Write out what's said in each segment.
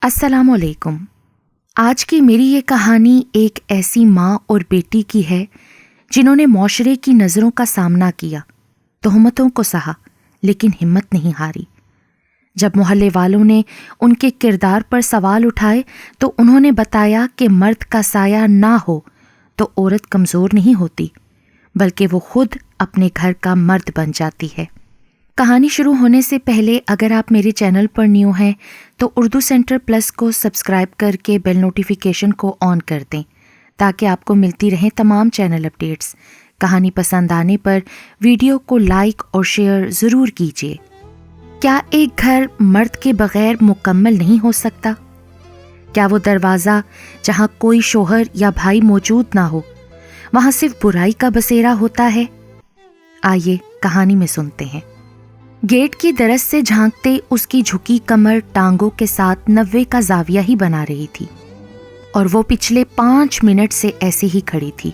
السلام علیکم۔ آج کی میری یہ کہانی ایک ایسی ماں اور بیٹی کی ہے جنہوں نے معاشرے کی نظروں کا سامنا کیا، تہمتوں کو سہا، لیکن ہمت نہیں ہاری۔ جب محلے والوں نے ان کے کردار پر سوال اٹھائے تو انہوں نے بتایا کہ مرد کا سایہ نہ ہو تو عورت کمزور نہیں ہوتی، بلکہ وہ خود اپنے گھر کا مرد بن جاتی ہے۔ کہانی شروع ہونے سے پہلے اگر آپ میرے چینل پر نیو ہیں تو اردو سینٹر پلس کو سبسکرائب کر کے بیل نوٹیفیکیشن کو آن کر دیں تاکہ آپ کو ملتی رہیں تمام چینل اپڈیٹس۔ کہانی پسند آنے پر ویڈیو کو لائک اور شیئر ضرور کیجیے۔ کیا ایک گھر مرد کے بغیر مکمل نہیں ہو سکتا؟ کیا وہ دروازہ جہاں کوئی شوہر یا بھائی موجود نہ ہو وہاں صرف برائی کا بسیرا ہوتا ہے؟ آئیے کہانی میں سنتے ہیں۔ گیٹ کی درس سے جھانکتے اس کی جھکی کمر ٹانگوں کے ساتھ 90 کا زاویہ ہی بنا رہی تھی، اور وہ پچھلے 5 منٹ سے ایسے ہی کھڑی تھی۔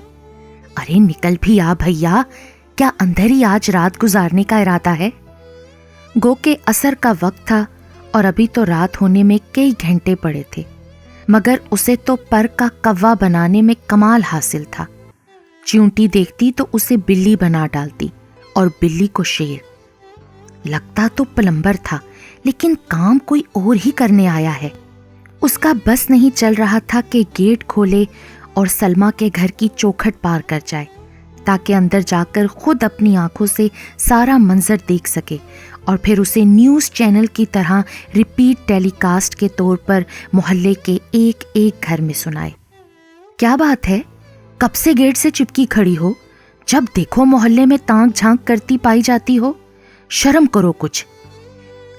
ارے نکل بھی آ بھیا، کیا اندر ہی آج رات گزارنے کا ارادہ ہے؟ گو کہ عصر کا وقت تھا اور ابھی تو رات ہونے میں کئی گھنٹے پڑے تھے، مگر اسے تو پر کا کوا بنانے میں کمال حاصل تھا۔ چیونٹی دیکھتی تو اسے بلی بنا ڈالتی اور بلی کو شیر۔ لگتا تو پلمبر تھا لیکن کام کوئی اور ہی کرنے آیا ہے۔ اس کا بس نہیں چل رہا تھا کہ گیٹ کھولے اور سلمیٰ کے گھر کی چوکھٹ پار کر جائے تاکہ اندر جا کر خود اپنی آنکھوں سے سارا منظر دیکھ سکے اور پھر اسے نیوز چینل کی طرح ریپیٹ ٹیلی کاسٹ کے طور پر محلے کے ایک ایک گھر میں سنائے۔ کیا بات ہے، کب سے گیٹ سے چپکی کھڑی ہو؟ جب دیکھو محلے میں تانک جھانک کرتی پائی جاتی ہو، شرم کرو کچھ۔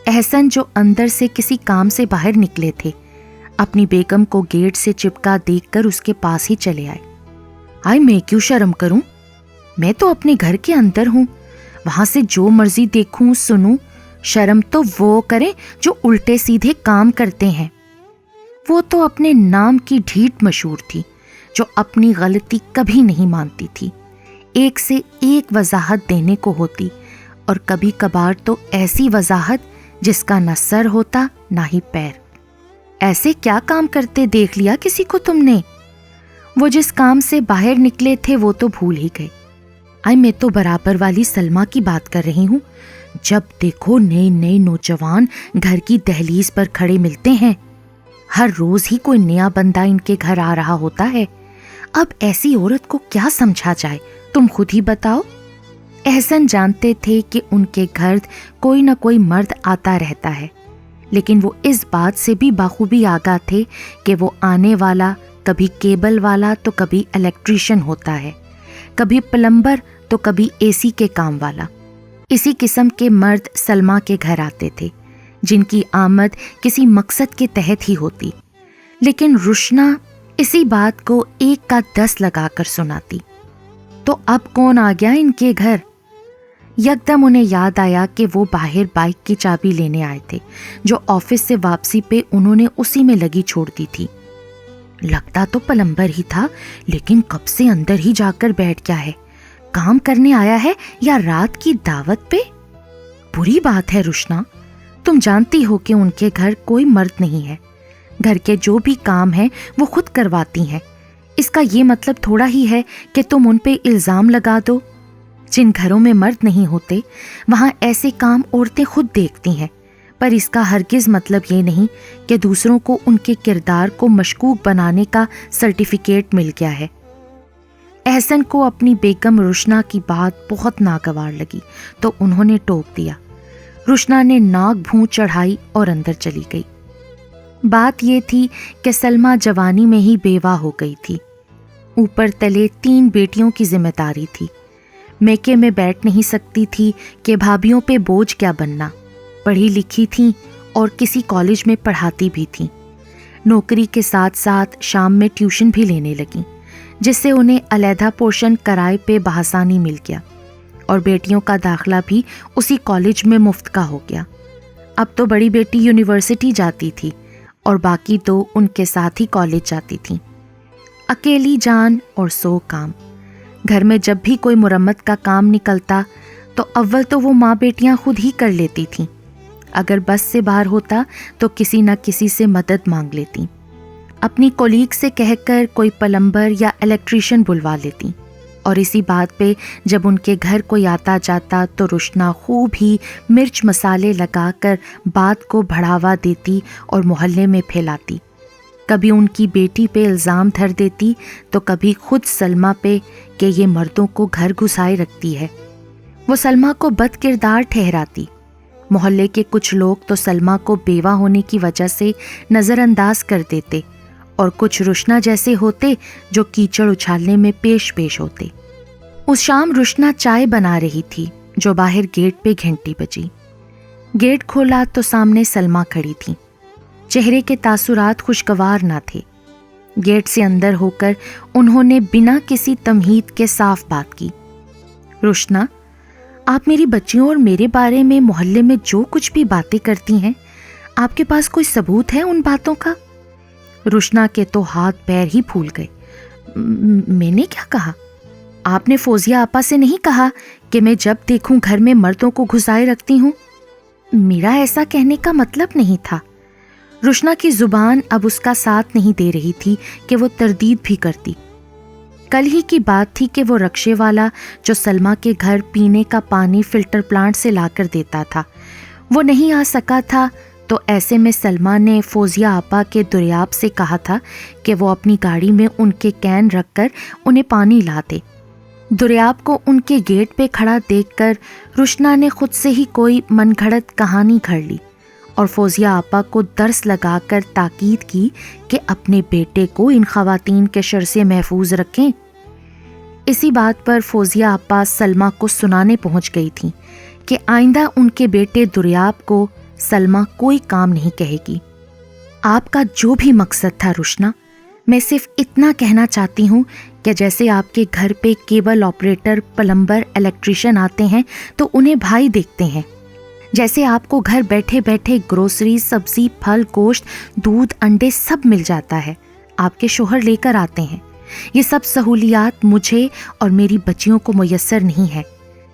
احسن جو اندر سے کسی کام سے باہر نکلے تھے، اپنی بیگم کو گیٹ سے چپکا دیکھ کر اس کے پاس ہی چلے آئے۔ میں کیوں شرم کروں؟ میں تو اپنے گھر کے اندر ہوں، وہاں سے جو مرضی دیکھوں سنوں۔ شرم تو وہ کریں جو الٹے سیدھے کام کرتے ہیں۔ وہ تو اپنے نام کی ڈھیٹ مشہور تھی جو اپنی غلطی کبھی نہیں مانتی تھی، ایک سے ایک وضاحت دینے کو ہوتی، اور کبھی کبھار تو ایسی وضاحت جس کا نہ سر ہوتا نہ ہی پیر۔ ایسے کیا کام کرتے دیکھ لیا کسی کو تم نے؟ وہ جس کام سے باہر نکلے تھے وہ تو بھول ہی گئے۔ میں تو برابر والی سلمیٰ کی بات کر رہی ہوں۔ جب دیکھو نئے نئے نوجوان گھر کی دہلیز پر کھڑے ملتے ہیں، ہر روز ہی کوئی نیا بندہ ان کے گھر آ رہا ہوتا ہے۔ اب ایسی عورت کو کیا سمجھا جائے، تم خود ہی بتاؤ۔ احسن جانتے تھے کہ ان کے گھر کوئی نہ کوئی مرد آتا رہتا ہے، لیکن وہ اس بات سے بھی بخوبی آگاہ تھے کہ وہ آنے والا کبھی کیبل والا تو کبھی الیکٹریشین ہوتا ہے، کبھی پلمبر تو کبھی اے سی کے کام والا۔ اسی قسم کے مرد سلمیٰ کے گھر آتے تھے جن کی آمد کسی مقصد کے تحت ہی ہوتی، لیکن روشنا اسی بات کو 1 کا 10 لگا کر سناتی۔ تو اب کون آ گیا ان کے گھر؟ یکدم انہیں یاد آیا کہ وہ باہر بائک کی چابی لینے آئے تھے جو آفس سے واپسی پہ انہوں نے اسی میں لگی چھوڑ دی تھی۔ لگتا تو پلمبر ہی تھا، لیکن کب سے اندر ہی جا کر بیٹھ گیا ہے؟ کام کرنے آیا ہے یا رات کی دعوت پہ؟ بری بات ہے روشنا، تم جانتی ہو کہ ان کے گھر کوئی مرد نہیں ہے، گھر کے جو بھی کام ہیں وہ خود کرواتی ہیں۔ اس کا یہ مطلب تھوڑا ہی ہے کہ تم ان پہ الزام لگا دو۔ جن گھروں میں مرد نہیں ہوتے وہاں ایسے کام عورتیں خود دیکھتی ہیں، پر اس کا ہرگز مطلب یہ نہیں کہ دوسروں کو ان کے کردار کو مشکوک بنانے کا سرٹیفکیٹ مل گیا ہے۔ احسن کو اپنی بیگم روشنا کی بات بہت ناگوار لگی تو انہوں نے ٹوک دیا۔ روشنا نے ناک بھوں چڑھائی اور اندر چلی گئی۔ بات یہ تھی کہ سلمیٰ جوانی میں ہی بیوہ ہو گئی تھی، اوپر تلے 3 بیٹیوں کی ذمہ داری تھی، میکے میں بیٹھ نہیں سکتی تھی کہ بھابھیوں پہ بوجھ کیا بننا۔ پڑھی لکھی تھیں اور کسی کالج میں پڑھاتی بھی تھیں، نوکری کے ساتھ ساتھ شام میں ٹیوشن بھی لینے لگیں، جس سے انہیں علیحدہ پورشن کرائے پہ بآسانی مل گیا، اور بیٹیوں کا داخلہ بھی اسی کالج میں مفت کا ہو گیا۔ اب تو بڑی بیٹی یونیورسٹی جاتی تھی اور باقی 2 ان کے ساتھ ہی کالج جاتی تھیں۔ اکیلی جان اور 100 کام۔ گھر میں جب بھی کوئی مرمت کا کام نکلتا تو اول تو وہ ماں بیٹیاں خود ہی کر لیتی تھیں، اگر بس سے باہر ہوتا تو کسی نہ کسی سے مدد مانگ لیتی، اپنی کولیگ سے کہہ کر کوئی پلمبر یا الیکٹریشین بلوا لیتی، اور اسی بات پہ جب ان کے گھر کوئی آتا جاتا تو روشنا خوب ہی مرچ مسالے لگا کر بات کو بڑھاوا دیتی اور محلے میں پھیلاتی، کبھی ان کی بیٹی پہ الزام دھر دیتی تو کبھی خود سلمیٰ پہ کہ یہ مردوں کو گھر گھسائے رکھتی ہے۔ وہ سلمیٰ کو بد کردار ٹھہراتی۔ محلے کے کچھ لوگ تو سلمیٰ کو بیوہ ہونے کی وجہ سے نظر انداز کر دیتے، اور کچھ روشنا جیسے ہوتے جو کیچڑ اچھالنے میں پیش ہوتے۔ اس شام روشنا چائے بنا رہی تھی جو باہر گیٹ پہ گھنٹی بجی۔ گیٹ کھولا تو سامنے سلمیٰ کھڑی تھی۔ چہرے کے تاثرات خوشگوار نہ تھے۔ گیٹ سے اندر ہو کر انہوں نے بنا کسی تمہید کے صاف بات کی، روشنا، آپ میری بچیوں اور میرے بارے میں محلے میں جو کچھ بھی باتیں کرتی ہیں، آپ کے پاس کوئی ثبوت ہے ان باتوں کا؟ روشنا کے تو ہاتھ پیر ہی پھول گئے۔ میں نے کیا کہا؟ آپ نے فوزیہ آپا سے نہیں کہا کہ میں جب دیکھوں گھر میں مردوں کو گھسائے رکھتی ہوں؟ میرا ایسا کہنے کا مطلب نہیں تھا۔ روشنا کی زبان اب اس کا ساتھ نہیں دے رہی تھی کہ وہ تردید بھی کرتی۔ کل ہی کی بات تھی کہ وہ رکشے والا جو سلمیٰ کے گھر پینے کا پانی فلٹر پلانٹ سے لا کر دیتا تھا، وہ نہیں آ سکا تھا، تو ایسے میں سلمیٰ نے فوزیہ آپا کے دریاب سے کہا تھا کہ وہ اپنی گاڑی میں ان کے کین رکھ کر انہیں پانی لا دے۔ دریاب کو ان کے گیٹ پہ کھڑا دیکھ کر روشنا نے خود سے ہی کوئی من گھڑت کہانی گھڑ لی اور فوزیہ آپا کو درس لگا کر تاکید کی کہ اپنے بیٹے کو ان خواتین کے شر سے محفوظ رکھیں۔ اسی بات پر فوزیہ آپا سلمیٰ کو سنانے پہنچ گئی تھیں کہ آئندہ ان کے بیٹے دریاب کو سلمیٰ کوئی کام نہیں کہے گی۔ آپ کا جو بھی مقصد تھا روشنا، میں صرف اتنا کہنا چاہتی ہوں کہ جیسے آپ کے گھر پہ کیبل آپریٹر، پلمبر، الیکٹریشین آتے ہیں تو انہیں بھائی دیکھتے ہیں، جیسے آپ کو گھر بیٹھے بیٹھے گروسری، سبزی، پھل، گوشت، دودھ، انڈے سب مل جاتا ہے، آپ کے شوہر لے کر آتے ہیں۔ یہ سب سہولیات مجھے اور میری بچیوں کو میسر نہیں ہے،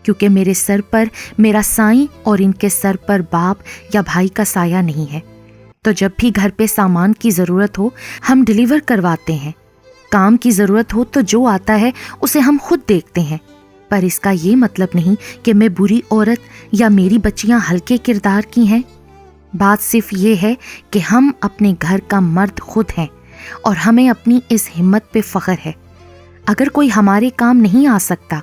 کیونکہ میرے سر پر میرا سائیں اور ان کے سر پر باپ یا بھائی کا سایہ نہیں ہے۔ تو جب بھی گھر پہ سامان کی ضرورت ہو ہم ڈیلیور کرواتے ہیں، کام کی ضرورت ہو تو جو آتا ہے اسے ہم خود دیکھتے ہیں، پر اس کا یہ مطلب نہیں کہ میں بری عورت یا میری بچیاں ہلکے کردار کی ہیں۔ بات صرف یہ ہے کہ ہم اپنے گھر کا مرد خود ہیں اور ہمیں اپنی اس ہمت پہ فخر ہے۔ اگر کوئی ہمارے کام نہیں آ سکتا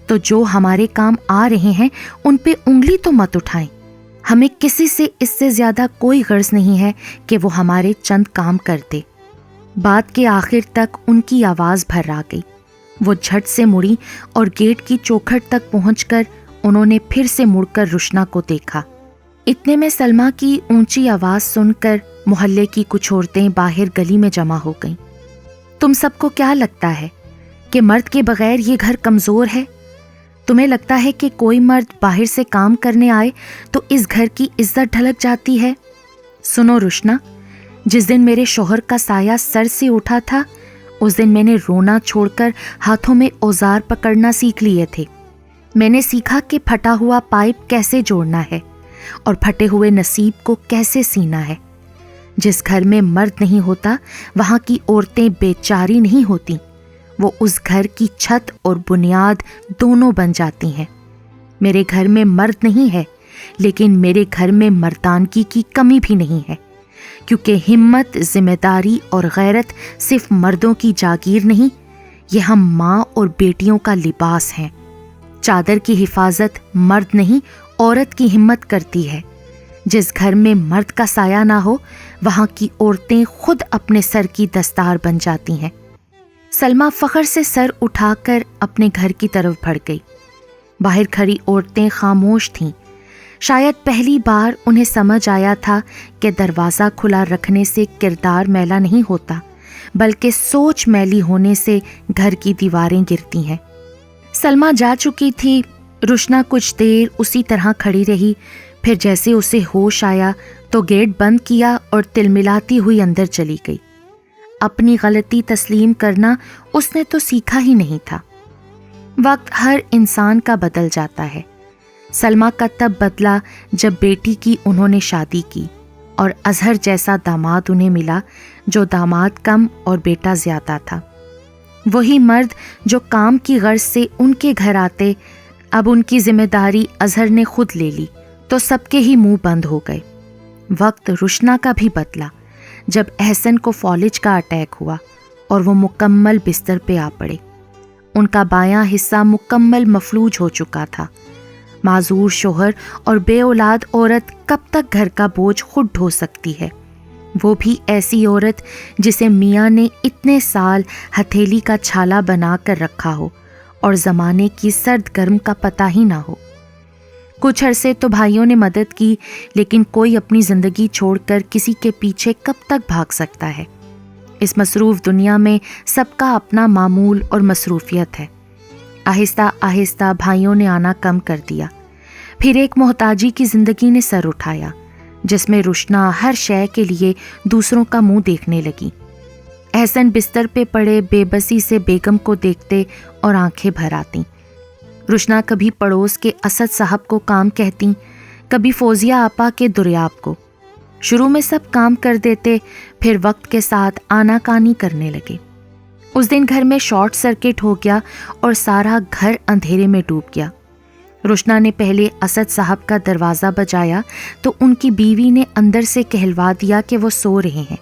تو جو ہمارے کام آ رہے ہیں ان پہ انگلی تو مت اٹھائیں۔ ہمیں کسی سے اس سے زیادہ کوئی غرض نہیں ہے کہ وہ ہمارے چند کام کر دے۔ بات کے آخر تک ان کی آواز بھر آ گئی۔ وہ جھٹ سے مڑی اور گیٹ کی چوکھٹ تک پہنچ کر انہوں نے پھر سے مڑ کر روشنا کو دیکھا۔ اتنے میں سلمیٰ کی اونچی آواز سن کر محلے کی کچھ عورتیں باہر گلی میں جمع ہو گئیں۔ تم سب کو کیا لگتا ہے کہ مرد کے بغیر یہ گھر کمزور ہے؟ تمہیں لگتا ہے کہ کوئی مرد باہر سے کام کرنے آئے تو اس گھر کی عزت ڈھلک جاتی ہے؟ سنو روشنا، جس دن میرے شوہر کا سایہ سر سے اٹھا تھا اس دن میں نے رونا چھوڑ کر ہاتھوں میں اوزار پکڑنا سیکھ لیے تھے۔ میں نے سیکھا کہ پھٹا ہوا پائپ کیسے جوڑنا ہے اور پھٹے ہوئے نصیب کو کیسے سینا ہے۔ جس گھر میں مرد نہیں ہوتا وہاں کی عورتیں بیچاری نہیں ہوتی، وہ اس گھر کی چھت اور بنیاد دونوں بن جاتی ہیں۔ میرے گھر میں مرد نہیں ہے، لیکن میرے گھر میں مردانگی کی کمی بھی نہیں ہے، کیونکہ ہمت، ذمہ داری اور غیرت صرف مردوں کی جاگیر نہیں، یہ ہم ماں اور بیٹیوں کا لباس ہیں۔ چادر کی حفاظت مرد نہیں عورت کی ہمت کرتی ہے۔ جس گھر میں مرد کا سایہ نہ ہو وہاں کی عورتیں خود اپنے سر کی دستار بن جاتی ہیں۔ سلمیٰ فخر سے سر اٹھا کر اپنے گھر کی طرف بڑھ گئی۔ باہر کھڑی عورتیں خاموش تھیں۔ شاید پہلی بار انہیں سمجھ آیا تھا کہ دروازہ کھلا رکھنے سے کردار میلا نہیں ہوتا، بلکہ سوچ میلی ہونے سے گھر کی دیواریں گرتی ہیں۔ سلمیٰ جا چکی تھی۔ روشنا کچھ دیر اسی طرح کھڑی رہی، پھر جیسے اسے ہوش آیا تو گیٹ بند کیا اور تلملاتی ہوئی اندر چلی گئی۔ اپنی غلطی تسلیم کرنا اس نے تو سیکھا ہی نہیں تھا۔ وقت ہر انسان کا بدل جاتا ہے۔ سلمیٰ کا تب بدلا جب بیٹی کی انہوں نے شادی کی اور اظہر جیسا داماد انہیں ملا جو داماد کم اور بیٹا زیادہ تھا۔ وہی مرد جو کام کی غرض سے ان کے گھر آتے، اب ان کی ذمہ داری اظہر نے خود لے لی تو سب کے ہی منہ بند ہو گئے۔ وقت روشنا کا بھی بدلا جب احسن کو فالج کا اٹیک ہوا اور وہ مکمل بستر پہ آ پڑے۔ ان کا بایاں حصہ مکمل مفلوج ہو چکا تھا۔ معذور شوہر اور بے اولاد عورت کب تک گھر کا بوجھ خود ڈھو سکتی ہے؟ وہ بھی ایسی عورت جسے میاں نے اتنے سال ہتھیلی کا چھالا بنا کر رکھا ہو اور زمانے کی سرد گرم کا پتہ ہی نہ ہو۔ کچھ عرصے تو بھائیوں نے مدد کی، لیکن کوئی اپنی زندگی چھوڑ کر کسی کے پیچھے کب تک بھاگ سکتا ہے؟ اس مصروف دنیا میں سب کا اپنا معمول اور مصروفیت ہے۔ آہستہ آہستہ بھائیوں نے آنا کم کر دیا۔ پھر ایک محتاجی کی زندگی نے سر اٹھایا جس میں روشنا ہر شے کے لیے دوسروں کا منہ دیکھنے لگی۔ احسن بستر پہ پڑے بے بسی سے بیگم کو دیکھتے اور آنکھیں بھر آتیں۔ روشنا کبھی پڑوس کے اسد صاحب کو کام کہتی، کبھی فوزیہ آپا کے دریاب کو۔ شروع میں سب کام کر دیتے، پھر وقت کے ساتھ آنا کانی کرنے لگے۔ اس دن گھر میں شارٹ سرکٹ ہو گیا اور سارا گھر اندھیرے میں ڈوب گیا۔ روشنا نے پہلے اسد صاحب کا دروازہ بجایا تو ان کی بیوی نے اندر سے کہلوا دیا کہ وہ سو رہے ہیں۔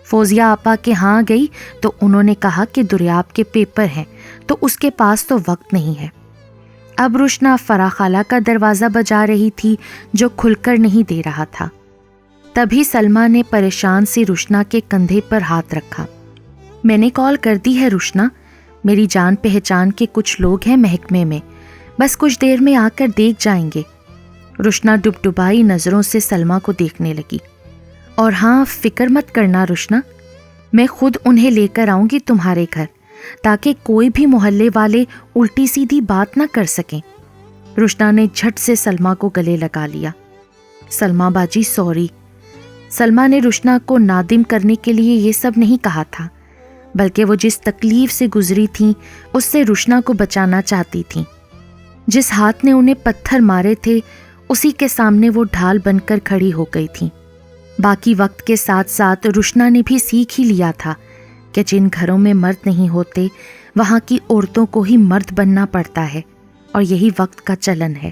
فوزیہ آپا کے ہاں گئی تو انہوں نے کہا کہ دریاب کے پیپر ہیں تو اس کے پاس تو وقت نہیں ہے۔ اب روشنا فرح خالہ کا دروازہ بجا رہی تھی جو کھل کر نہیں دے رہا تھا۔ تبھی سلمیٰ نے پریشان سی روشنا کے کندھے پر ہاتھ رکھا۔ میں نے کال کر دی ہے روشنا، میری جان پہچان کے کچھ لوگ ہیں محکمے میں، بس کچھ دیر میں آ کر دیکھ جائیں گے۔ روشنا ڈبڈبائی نظروں سے سلمیٰ کو دیکھنے لگی۔ اور ہاں، فکر مت کرنا روشنا، میں خود انہیں لے کر آؤں گی تمہارے گھر تاکہ کوئی بھی محلے والے الٹی سیدھی بات نہ کر سکیں۔ روشنا نے جھٹ سے سلمیٰ کو گلے لگا لیا۔ سلمیٰ باجی سوری۔ سلمیٰ نے روشنا کو نادم کرنے کے لیے یہ سب نہیں کہا تھا، بلکہ وہ جس تکلیف سے گزری تھیں اس سے روشنا کو بچانا چاہتی تھیں۔ جس ہاتھ نے انہیں پتھر مارے تھے اسی کے سامنے وہ ڈھال بن کر کھڑی ہو گئی تھیں۔ باقی وقت کے ساتھ ساتھ روشنا نے بھی سیکھ ہی لیا تھا کہ جن گھروں میں مرد نہیں ہوتے وہاں کی عورتوں کو ہی مرد بننا پڑتا ہے، اور یہی وقت کا چلن ہے۔